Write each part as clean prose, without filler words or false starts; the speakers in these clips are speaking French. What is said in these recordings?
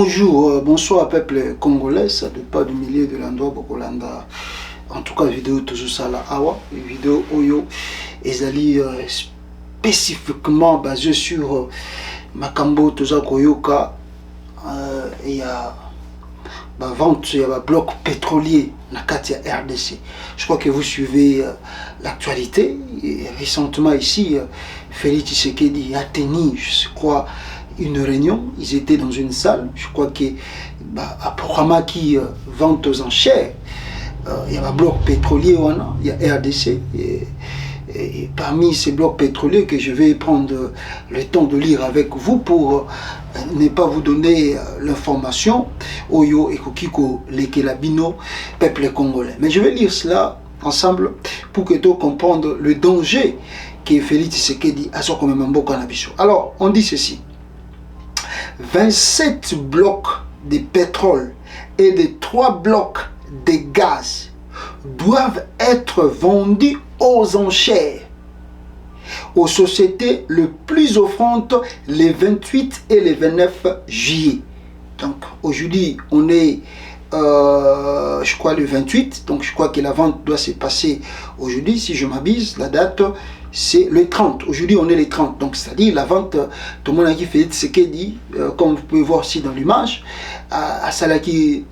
Bonjour, bonsoir peuple congolais, ça ne pas du milieu de l'endroit Bokolanda. En tout cas, vidéo toujours ça là, awa, vidéo oyo, ezali spécifiquement basé sur Makambo Toza Koyoka, et il y a vente, il y a un bloc pétrolier na Katia RDC. Je crois que vous suivez l'actualité. Récemment ici, Félix Tshisekedi a tenu, je crois, une réunion. Ils étaient dans une salle. Je crois que à programme qui vente aux enchères. Il y a un bloc pétrolier, il y a RDC. Et parmi ces blocs pétroliers que je vais prendre le temps de lire avec vous pour ne pas vous donner l'information, Oyo et Kokiko Lekelabino, peuple congolais. Mais je vais lire cela ensemble pour que tu comprennes le danger que Félix Tshisekedi a sur comme Mambo Cannabis. Alors, on dit ceci. 27 blocs de pétrole et de 3 blocs de gaz doivent être vendus aux enchères aux sociétés le plus offrantes les 28 et les 29 juillet. Donc aujourd'hui on est je crois le 28, donc je crois que la vente doit se passer aujourd'hui, si je m'abuse, la date c'est le 30, aujourd'hui on est le 30, donc c'est-à-dire la vente, tout le monde a qui fait ce qu'il dit, comme vous pouvez voir ici dans l'image, à Salaki,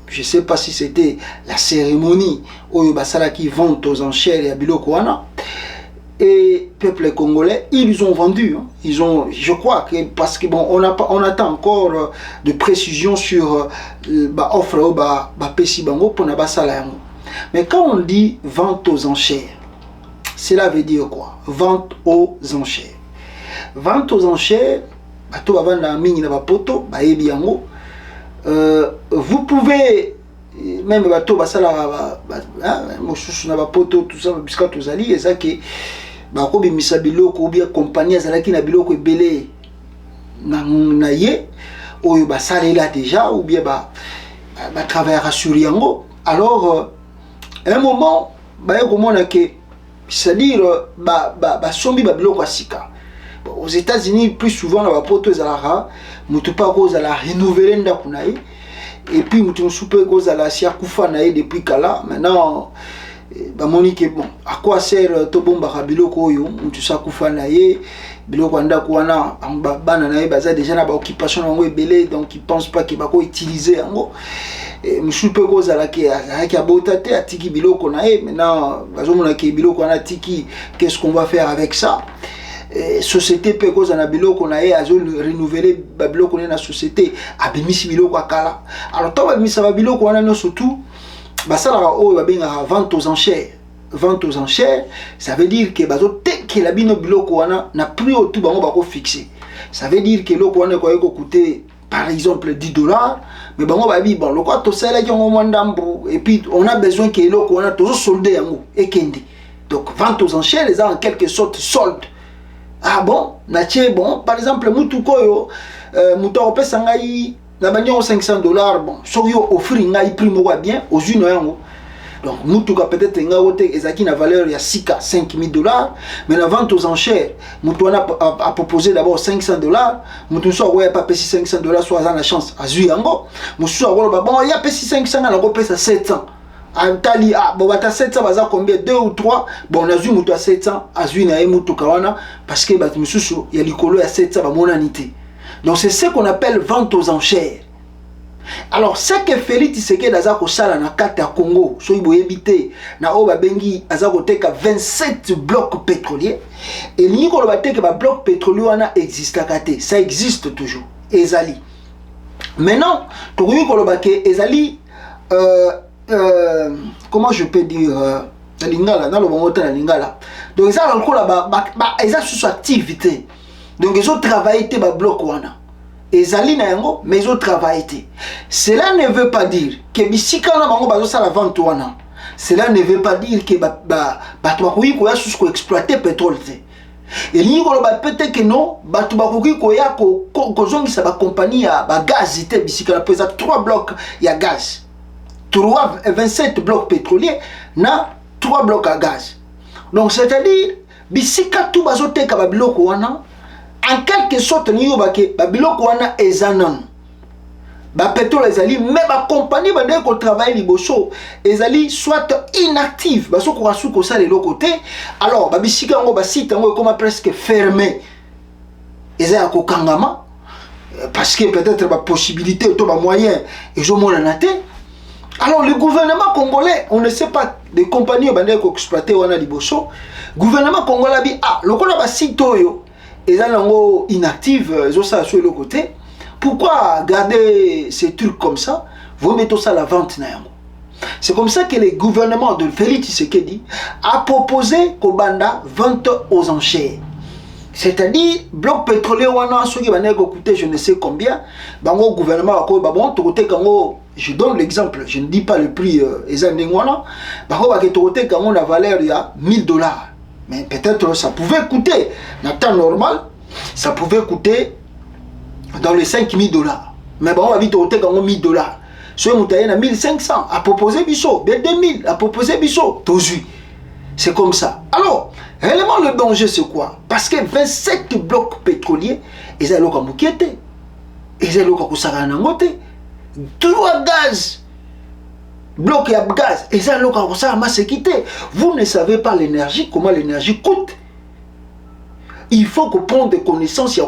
je ne sais pas si c'était la cérémonie où Salaki vente aux enchères et à Bilokouana, et peuple congolais, ils ont vendu, hein. Ils ont, je crois que parce que bon, on attend encore de précisions sur offre au Pessi Bango pour na basala. Mais quand on dit vente aux enchères, cela veut dire quoi? Vente aux enchères. Vente aux enchères, vous pouvez même bateau basala mosusu na bapoto tout ça puisque tous ali et ça que bako bimisa biloko ou bien compagnie azalaki na biloko ebele na ye oyo basala là déjà ou bien ba travailler sur yango. Alors à un moment ba komona que c'est-à-dire sombi ba biloko asika. Aux États-Unis plus souvent na bapoto ezalaka mutu pa cause la renouveler ndako na ye. Et puis mutu soupe cause la sia kufa na ye depuis kala. Maintenant Monique, bon, à quoi sert Tobomba Biloko yo, mutu sa kufa na ye, biloko ndako wana bana na ye baza déjà na ba occupation ngo ebele, donc ils pensent pas que bako utiliser yango. Musu pe cause la ki abotate atiki biloko na ye. Maintenant bazomona ke biloko na tiki, qu'est-ce qu'on va faire avec ça? Société pe cause na biloko na ye azo renouveler ba biloko na société abimisi biloko akala. Alors to babimisa ba biloko wana no surtout basala o babenga vente aux enchères. Vente aux enchères, ça veut dire que bazo teke la bino biloko wana na prix au tout bango bako fixé. Ça veut dire que loko wana ko coûter par exemple $10, mais bango babi bon loko to sala ki ngo mwandambu et puis on a besoin que loko wana to solder yango et kende. Donc vente aux enchères les a en quelque sorte solde. Ah bon, natie bon, par exemple mutu koyo mutu opesa ngai na banyo $500, bon, so yo offrir ngai prix moko bien aux une yango. Donc mutu ka peut-être nga wote ezaki na valeur ya sika $5000, mais la vente aux enchères mutu a proposé d'abord $500, mutu so ouais pas pesi $500 soit la chance a zui yango, mutu so bon ya pesi 500 na ko pesa 700. Antali bon bata 700 baza combien 2 ou 3, bon na zui mutu a 700 a zui na mutu kawana parce que bat mususu ya likolo ya 700 ba monanité. Donc c'est ce qu'on appelle vente aux enchères. Alors ce que Félix Tshisekedi aza ko sala na kata ya Congo, so iboyebité na oba bengi aza ko teka 27 blocs pétroliers et ni ko ba teka ba blocs pétroliers wana existe kate, ça existe toujours. Ezali. Maintenant, to ko ba ke ezali comment je peux dire na lingala na lo bangota na lingala. Donc ça encore là ils ont sous activité. Donc ils ont travaillé ba bloc wana. Ezali na yango mais ils ont travaillé. Cela ne veut pas dire que bisika na bango bazo sala vente wana. Cela ne veut pas dire que ba to ko ya sous ko exploiter pétrole. Et li ko ba peut-être que non, ba to ba ko ya ko zongisa ba compagnie ya ba gaz te bisika na pesa 3 blocs ya gaz. 27 blocs pétroliers na 3 blocs à gaz. Donc c'est-à-dire bisika tout bazote ka ba biloko wana en quelque sorte ni yo ba ke ba biloko wana ezanan ba pétrole ezali mais ba compagnie ba ndeko travailler liboso ezali soit inactive ba soko rasu ko ça les côté alors ba bisika ngo ba site ngo comme presque fermé ezali ko kangama parce que peut-être ba possibilité to ba moyen et je mon naté. Alors le gouvernement congolais, on ne sait pas des compagnies bandé ko exploiter wana liboso. Gouvernement congolais bi ah lokola ba site oyo ezali ngo inactive zo ça sur le côté. Pourquoi garder ces trucs comme ça? Vous mettez ça à la vente. C'est comme ça que le gouvernement de Félix Tshisekedi a proposé Kobanda vente aux enchères. C'est-à-dire, bloc pétrolier, ceux qui vont coûter je ne sais combien, le gouvernement je donne l'exemple, je ne dis pas le prix, la valeur il y a $1000. Mais peut-être ça pouvait coûter, dans le temps normal, ça pouvait coûter dans les $5000. Mais bon, on va vite ôter comme $1000. Si on a 1500, à proposer Bissot, 2000, à proposer Bissot, c'est comme ça. Alors, réellement le danger c'est quoi? Parce que 27 blocs pétroliers, ils ont le moukété, ils ont le saranamoté, 3 gaz, blocs à gaz, ils ont le saramaséquité. Vous ne savez pas l'énergie, comment l'énergie coûte. Il faut qu'on prenne des connaissances,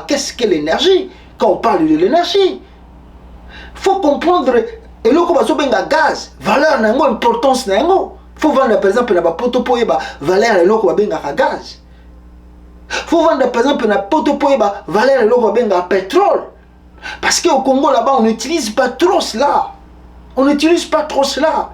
qu'est-ce que l'énergie? Quand on parle de l'énergie, il faut comprendre, et là, on va gaz, valeur, importance, il faut vendre par exemple na poto po yeba valeur eloko babenga gaz. Faut vendre par exemple na poto po yeba valeur eloko babenga pétrole. Parce qu'au Congo là-bas on n'utilise pas trop cela. On n'utilise pas trop cela.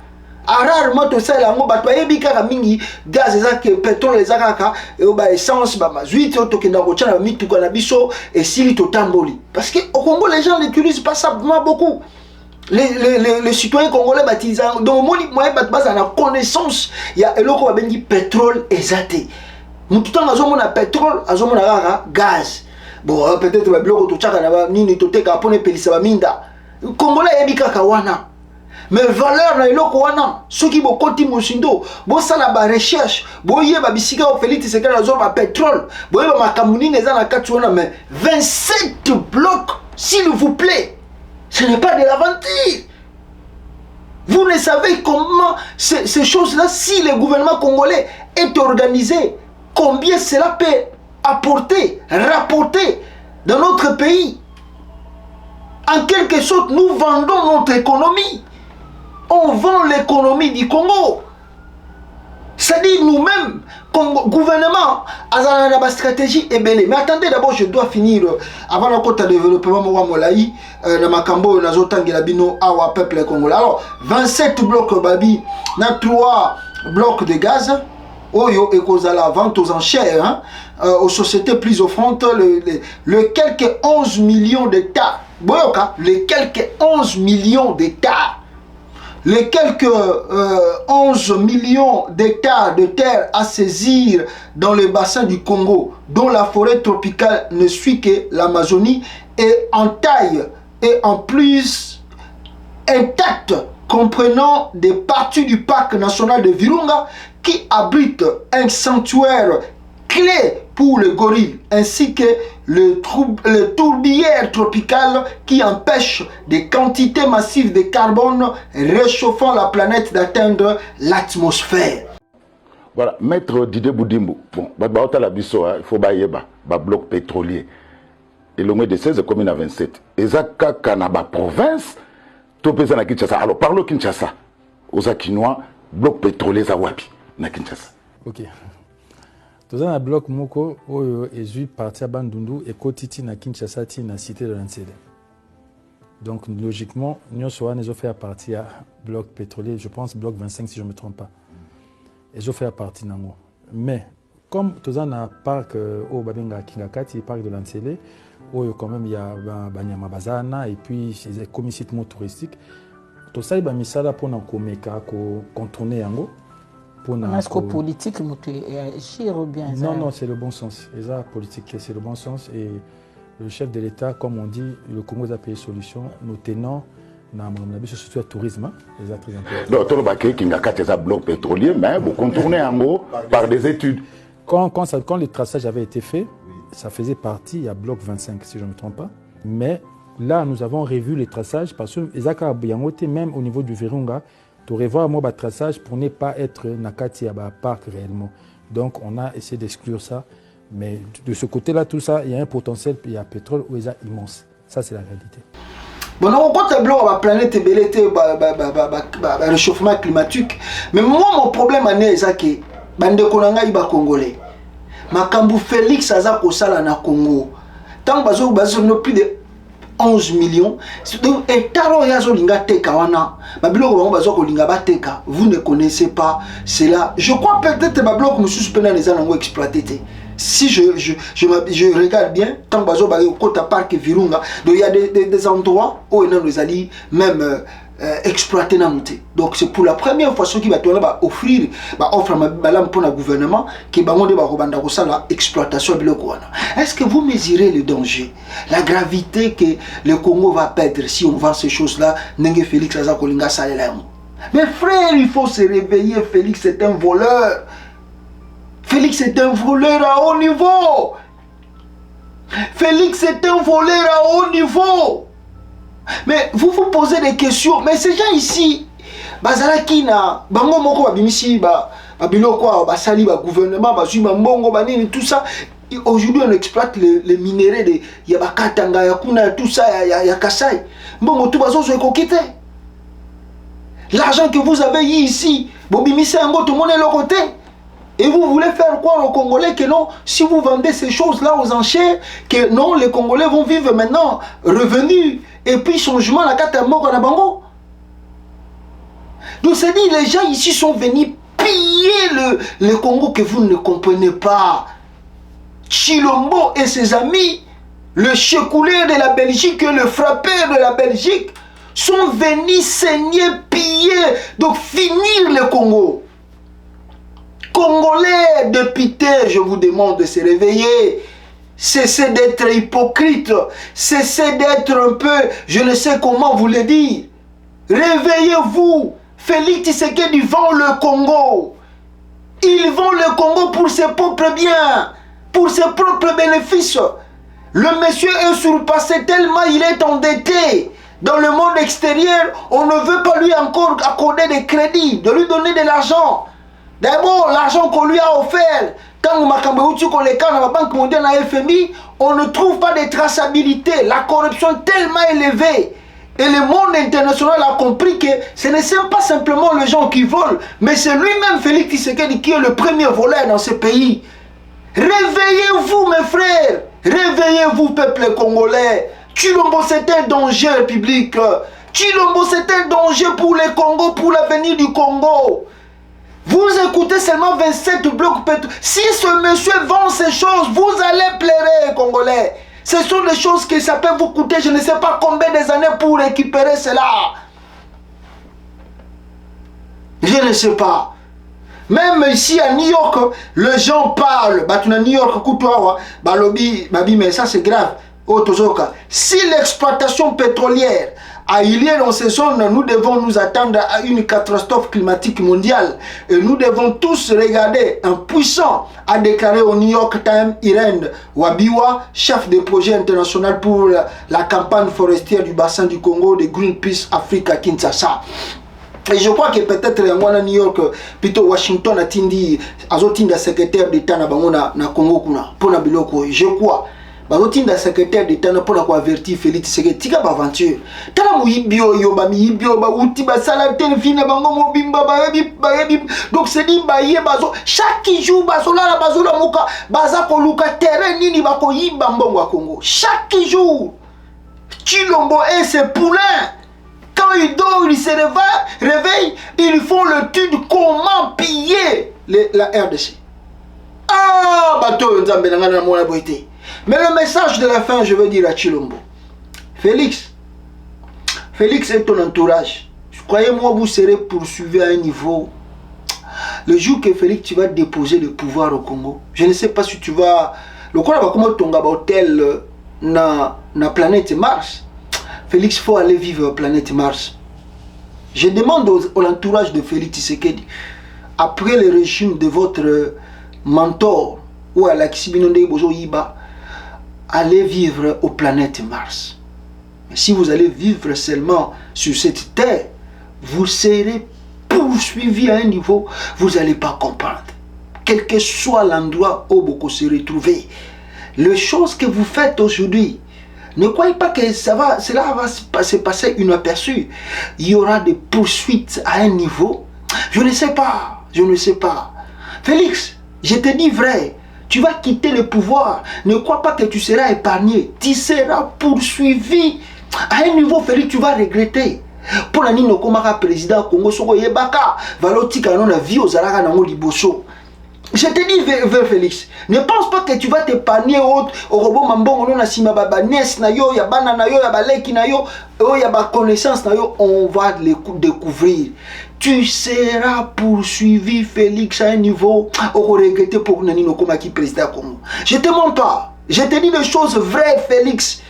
Rarement tout ça là ngo bato yebi kaka mingi gaz ezaka pétrole ezaka et ba essence ba mazuit to kenda ko tchana mituka na biso et sili to tamboli. Parce que au Congo les gens n'utilisent pas ça beaucoup. Les citoyens congolais baptisés donc moi base la connaissance il y a eloko babengi pétrole ezate mutu tanga azomona pétrole azomona gaz bon peut-être ba biloko to tchaka na nini to teka pone pelisa ba minda congolais yebika kawana mais valeur na eloko wana soki bokoti mosindo bo sala ba recherche boye ba bisika o Félix Tshisekedi azoma pétrole boye ba makamuni neza na kati wana mais 27 blocs s'il vous plaît. Ce n'est pas de l'aventure. Vous ne savez comment ces choses-là, si le gouvernement congolais est organisé, combien cela peut apporter, rapporter dans notre pays. En quelque sorte, nous vendons notre économie. On vend l'économie du Congo. C'est-à-dire nous-mêmes, comme gouvernement, à la stratégie est belle. Mais attendez, d'abord, je dois finir avant le côté développement Molaï, dans ma cambo, dans la bino, awa peuple congolais. Alors, 27 blocs babi, dans 3 blocs de gaz, oyo et cause à la vente aux enchères, hein, aux sociétés plus offrantes, le quelques 11 millions d'hectares. Boyoka, les quelques 11 millions d'hectares. Les quelques 11 millions d'hectares de terre à saisir dans le bassin du Congo, dont la forêt tropicale ne suit que l'Amazonie, est en taille et en plus intacte, comprenant des parties du parc national de Virunga qui abrite un sanctuaire clé pour le gorille, ainsi que le tourbière tropicale qui empêche des quantités massives de carbone réchauffant la planète d'atteindre l'atmosphère. Voilà, maître Didier Boudimbo, bon, il faut un bloc pétrolier. Et le moins de 16 communes à 27. Et ça, Kanaba province, tout le na Kinshasa. Alors, parlons Kinshasa. Aux Akinois, bloc pétrolier Zawapi, na Kinshasa. Ok. Tout un bloc moko est parti à Bandundu et Kotiti na Kinshasa na cité de l'Ansede. Donc logiquement, nous sommes fait à partir à bloc pétrolier, je pense bloc 25 si je ne me trompe pas. Et je fais à partir nango. Mais comme tout un parc au Babenga Kingakati, parc de l'Ansede, où quand même il y a Banyama Bazana et puis les commissions touristiques, tout ça il y a mis ça là pour contourner yango. Est-ce que politique agir bien? Non, non, c'est le bon sens. Et ça, politique, c'est le bon sens. Et le chef de l'État, comme on dit, le Congo a payé solution. Nous tenons dans le tourisme. C'est très important. Donc, tout le qui a un bloc pétrolier, mais vous contournez en gros par des études. Quand le traçage avait été fait, ça faisait partie, il y a bloc 25, si je ne me trompe pas. Mais là, nous avons revu les traçages parce que Ezaka Biangote, même au niveau du Virunga, tu aurais voir un traçage pour ne pas être Nakati à parc réellement. Donc, on a essayé d'exclure ça. Mais de ce côté-là, tout ça, il y a un potentiel, il y a un pétrole où il est immense. Ça, c'est la réalité. Bon, donc, quand tu as la planète est belle, le réchauffement climatique. Mais moi, mon problème, c'est que bande konanga iba congolais. Makambu Félix Aza Kosala na Congo. Tant que nous plus de 11 millions. Et taro yazo linga teka wana. Babilo ko bazo ko linga ba teka. Vous ne connaissez pas cela. Je crois peut-être babilo ko mususu pena les anango exploité. Si je regarde bien, tant que bazo ba kota parc Virunga, donc il y a des endroits où on nous a dit même exploiter na monté. Donc c'est pour la première fois ce qui va offrir offre pour le gouvernement qui va la exploitation de l'eau. Est-ce que vous mesurez le danger, la gravité que le Congo va perdre si on vend ces choses-là? Nengue Félix Azakolinga Salela. Mais frère, il faut se réveiller. Félix est un voleur. Félix est un voleur à haut niveau. Félix est un voleur à haut niveau. Mais vous vous posez des questions. Mais ces gens ici, bazalaki na bango moko babimisi biloko basali ba gouvernement bazui mbongo banini tout ça. Aujourd'hui on exploite les minéraux de Yabakatanga ya kuna tout ça ya Kasai. Mbongo tout bazo zo kokite. L'argent que vous avez ici, bobimisi ngo tout le monde est le côté. Et vous voulez faire croire aux Congolais que non, si vous vendez ces choses-là aux enchères, que non, les Congolais vont vivre maintenant revenus. Et puis changement, la carte est mort à Bango. Donc c'est dit, les gens ici sont venus piller le Congo que vous ne comprenez pas. Chilombo et ses amis, le checouleur de la Belgique et le frappeur de la Belgique, sont venus saigner, piller, donc finir le Congo. Congolais de pitié, je vous demande de se réveiller. Cessez d'être hypocrite. Cessez d'être un peu, je ne sais comment vous le dire. Réveillez-vous. Félix Tshisekedi vend le Congo. Il vend le Congo pour ses propres biens, pour ses propres bénéfices. Le monsieur est surpassé tellement il est endetté. Dans le monde extérieur, on ne veut pas lui encore accorder des crédits, de lui donner de l'argent. D'abord, l'argent qu'on lui a offert, quand on les dans la Banque mondiale, la FMI, on ne trouve pas de traçabilité. La corruption est tellement élevée. Et le monde international a compris que ce n'est pas simplement les gens qui volent, mais c'est lui-même, Félix Tshisekedi, qui est le premier voleur dans ce pays. Réveillez-vous, mes frères. Réveillez-vous, peuple congolais. Chilombo, c'est un danger public. Chilombo, c'est un danger pour le Congo, pour l'avenir du Congo. Vous écoutez seulement 27 blocs pétroliers. Si ce monsieur vend ces choses, vous allez pleurer, Congolais. Ce sont des choses que ça peut vous coûter, je ne sais pas combien des années pour récupérer cela. Je ne sais pas. Même ici à New York, les gens parlent. À New York, mais ça c'est grave. Si l'exploitation pétrolière a eu lieu dans ces zones, nous devons nous attendre à une catastrophe climatique mondiale. Et nous devons tous regarder un puissant, a déclaré au New York Times Irène Wabiwa, chef de projet international pour la campagne forestière du bassin du Congo de Greenpeace Africa Kinshasa. Et je crois que peut-être à New York, plutôt Washington a tindi, secrétaire d'État na Congo pour na biloko. Je crois. Bazotinda secrétaire d'État pour avertir Félix Tshisekedi tika ba aventure tala muibio yo ba mibio ba uti ba sala telefine bango mobimba ba yebi donc c'est dit ba ye bazo chaque jour bazola la bazola muka baza ko luka terrain nini ba ko yimba mbongo wa Congo chaque jour. Chilombo et ses poulains quand ils dorment ils se réveillent ils font l'étude comment piller la RDC. Ah bateau nzambe na ngana mona boité. Mais le message de la fin, je veux dire à Chilombo. Félix et ton entourage, croyez-moi, vous serez poursuivis à un niveau. Le jour que Félix, tu vas déposer le pouvoir au Congo, je ne sais pas si tu vas... Le Congo va comment ton hôtel na planète Mars. Félix, il faut aller vivre à planète Mars. Je demande à l'entourage de Félix Tshisekedi, après le régime de votre mentor, ou à la Kisibinonde Bozo Yiba, allez vivre aux planètes Mars. Mais si vous allez vivre seulement sur cette terre, vous serez poursuivi à un niveau, vous n'allez pas comprendre. Quel que soit l'endroit où vous se retrouvez, les choses que vous faites aujourd'hui, ne croyez pas que cela va se passer inaperçu. Il y aura des poursuites à un niveau. Je ne sais pas, je ne sais pas. Félix, je te dis vrai, tu vas quitter le pouvoir. Ne crois pas que tu seras épargné. Tu seras poursuivi à un niveau, Félix, tu vas regretter. Pour la nino komaka président Congo soko yebaka valotika non la vie aux alaka nango liboso. Je te dis Félix, ne pense pas que tu vas t'épargner au robot mambongo non asima baba nes na yo ya bana na yo ya baleki na yo ya ba connaissance na yo, on va les découvrir. Tu seras poursuivi Félix à un niveau au regretter pour nanino komaki président Congo. Je te mens pas, je te dis des choses vraies Félix.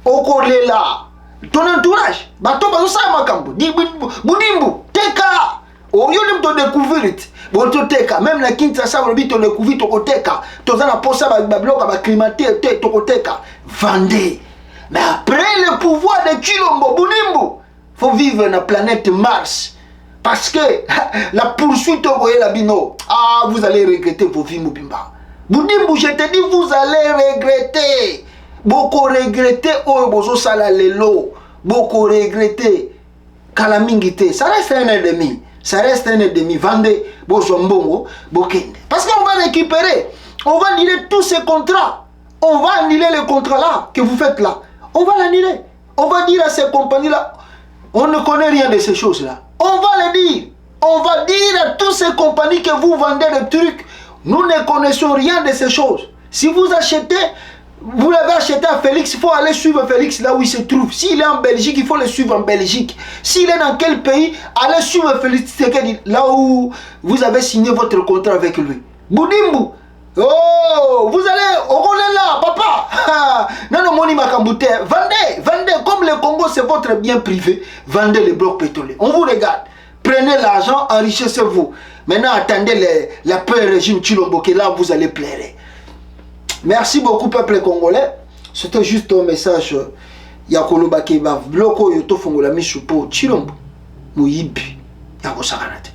Au là. Ton entourage, bato bazo sa makambo, di budimbu, teka, o yo to découvrir it. Bon to teka, même la Kinshasa on dit to découvrir to teka. To za na posa ba bloc ba climater to teka. Vendez. Mais après le pouvoir de Chilombo Budimbu, faut vivre na planète Mars. Parce que la poursuite au la bino, ah vous allez regretter vos vies Mobimba. Budimbu, je te dis vous allez regretter. Beaucoup regretter oh bozo sala lelo, beaucoup regretter kalamingite. Ça reste un ennemi, ça reste un ennemi. Vendez bozo mbongo bokende. Parce qu'on va récupérer, on va annuler tous ces contrats, on va annuler les contrats là que vous faites là, on va l'annuler. On va dire à ces compagnies là, on ne connaît rien de ces choses là. On va le dire, on va dire à toutes ces compagnies que vous vendez des trucs, nous ne connaissons rien de ces choses. Si vous achetez, vous l'avez acheté à Félix, il faut aller suivre Félix là où il se trouve. S'il est en Belgique, il faut le suivre en Belgique. S'il est dans quel pays, allez suivre Félix là où vous avez signé votre contrat avec lui. Budimbu, oh, vous allez, on est là, papa. Non, non, moni makambute, vendez, comme le Congo c'est votre bien privé, vendez les blocs pétroliers. On vous regarde, prenez l'argent, enrichissez-vous. Maintenant, attendez la paix régime Chilombo, que là vous allez plaire. Merci beaucoup peuple congolais. C'était juste un message. Yakolo Bakeba, bloco yoto fongola mishupo Chilombo. Muyibi. Yako sakanate.